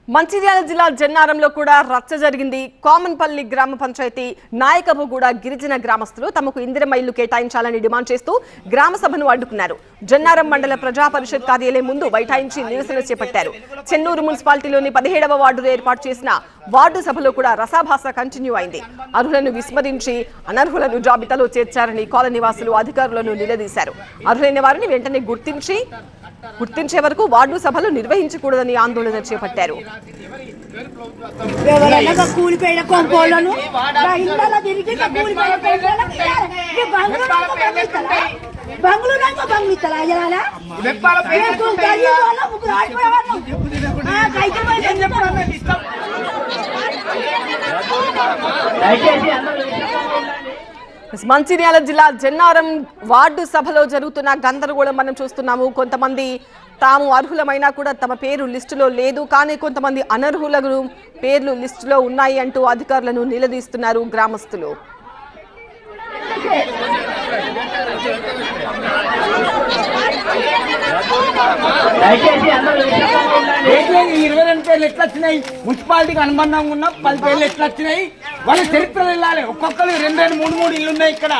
మంచిర్యాల జిల్లా జన్నారంలో కూడా రచ్చ జరిగింది. కామన్పల్లి గ్రామ పంచాయతీ నాయకబుగూడ గిరిజన గ్రామస్తులు తమకు ఇందిరమ్మ ఇల్లు కేటాయించాలని డిమాండ్ చేస్తూ గ్రామ సభను అడ్డుకున్నారు. జన్నారం మండల ప్రజా పరిషత్ కార్యాలయం ముందు బైఠాయించి నిరసన చేపట్టారు. చెన్నూరు మున్సిపాలిటీలోని 17వ వార్డులో ఏర్పాటు చేసిన వార్డు సభలో కూడా రసాభాస కంటిన్యూ అయింది. అర్హులను విస్మరించి అనర్హులను జాబితాలో చేర్చారని కాలనీ వాసులు అధికారులను నిలదీశారు. అర్హులైన వారిని వెంటనే గుర్తించే వరకు వార్డు సభలు నిర్వహించకూడదని ఆందోళన చేపట్టారు. మంచిర్యాల జిల్లా జన్నారం వార్డు సభలో జరుగుతున్న గందరగోళం మనం చూస్తున్నాము. కొంతమంది తాము అర్హులమైనా కూడా తమ పేరు లిస్టులో లేదు, కానీ కొంతమంది అనర్హులకు పేర్లు లిస్టులో ఉన్నాయి అంటూ అధికారులను నిలదీస్తున్నారు గ్రామస్తులు. మున్సిపాలిటీకి అనుబంధంగా ఉన్న 10 పేర్లు ఎట్లా వచ్చినాయి, వాళ్ళ చరిత్రలు వెళ్ళాలి. ఒక్కొక్కరు 2 3 ఇల్లు ఉన్నాయి ఇక్కడ.